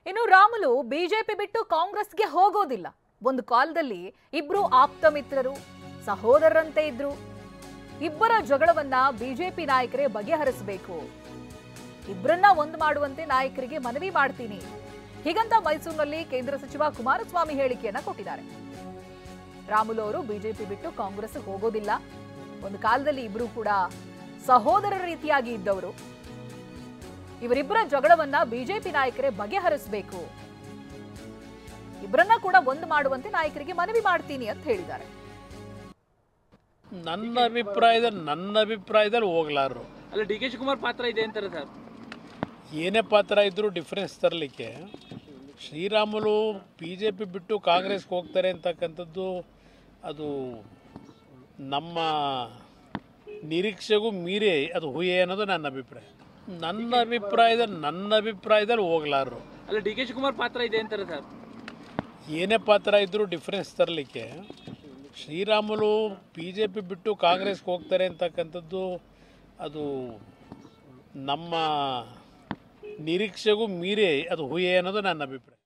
ಇನ್ನು ರಾಮುಲು ಬಿಜೆಪಿ ಬಿಟ್ಟು ಕಾಂಗ್ರೆಸ್ಗೆ ಹೋಗೋದಿಲ್ಲ. ಒಂದು ಕಾಲದಲ್ಲಿ ಇಬ್ರು ಆಪ್ತ ಮಿತ್ರರು, ಸಹೋದರರಂತೆ ಇದ್ರು. ಇಬ್ಬರ ಜಗಳವನ್ನ ಬಿಜೆಪಿ ನಾಯಕರೇ ಬಗೆಹರಿಸಬೇಕು. ಇಬ್ಬರನ್ನ ಒಂದು ಮಾಡುವಂತೆ ನಾಯಕರಿಗೆ ಮನವಿ ಮಾಡ್ತೀನಿ. ಹೀಗಂತ ಮೈಸೂರಿನಲ್ಲಿ ಕೇಂದ್ರ ಸಚಿವ ಕುಮಾರಸ್ವಾಮಿ ಹೇಳಿಕೆಯನ್ನ ಕೊಟ್ಟಿದ್ದಾರೆ. ರಾಮುಲು ಅವರು ಬಿಜೆಪಿ ಬಿಟ್ಟು ಕಾಂಗ್ರೆಸ್ ಹೋಗೋದಿಲ್ಲ. ಒಂದು ಕಾಲದಲ್ಲಿ ಇಬ್ರು ಕೂಡ ಸಹೋದರರ ರೀತಿಯಾಗಿ ಇದ್ದವರು. ಇವರಿಬ್ಬರ ಜಗಳವನ್ನ ಬಿಜೆಪಿ ನಾಯಕರೇ ಬಗೆಹರಿಸಬೇಕು. ಇಬ್ಬರನ್ನ ಕೂಡ ಒಂದು ಮಾಡುವಂತೆ ನಾಯಕರಿಗೆ ಮನವಿ ಮಾಡ್ತೀನಿ ಅಂತ ಹೇಳಿದ್ದಾರೆ. ನನ್ನ ಅಭಿಪ್ರಾಯದಲ್ಲಿ ಹೋಗ್ಲಾರು. ಅಲ್ಲ, ಡಿ ಕೆ ಶಿವಕುಮಾರ್ ಪಾತ್ರ ಇದೆ ಅಂತಾರೆ ಸರ್. ಏನೇ ಪಾತ್ರ ಇದ್ರೂ ಡಿಫ್ರೆನ್ಸ್ ತರಲಿಕ್ಕೆ ಶ್ರೀರಾಮುಲು ಬಿಜೆಪಿ ಬಿಟ್ಟು ಕಾಂಗ್ರೆಸ್ಗೆ ಹೋಗ್ತಾರೆ ಅಂತಕ್ಕಂಥದ್ದು ಅದು ನಮ್ಮ ನಿರೀಕ್ಷೆಗೂ ಮೀರಿ ಅದು ಹುಯ್ಯೆ ಅನ್ನೋದು ನನ್ನ ಅಭಿಪ್ರಾಯ. ನನ್ನ ಅಭಿಪ್ರಾಯದಲ್ಲಿ ಹೋಗ್ಲಾರು. ಅಲ್ಲ, ಡಿ ಕೆ ಶಿವಕುಮಾರ್ ಪಾತ್ರ ಇದೆ ಅಂತಾರೆ ಸರ್. ಏನೇ ಪಾತ್ರ ಇದ್ರೂ ಡಿಫ್ರೆನ್ಸ್ ತರಲಿಕ್ಕೆ ಶ್ರೀರಾಮುಲು ಬಿಜೆಪಿ ಬಿಟ್ಟು ಕಾಂಗ್ರೆಸ್ಗೆ ಹೋಗ್ತಾರೆ ಅಂತಕ್ಕಂಥದ್ದು ಅದು ನಮ್ಮ ನಿರೀಕ್ಷೆಗೂ ಮೀರಿ ಅದು ಹುಯ್ಯೆ ಅನ್ನೋದು ನನ್ನ ಅಭಿಪ್ರಾಯ.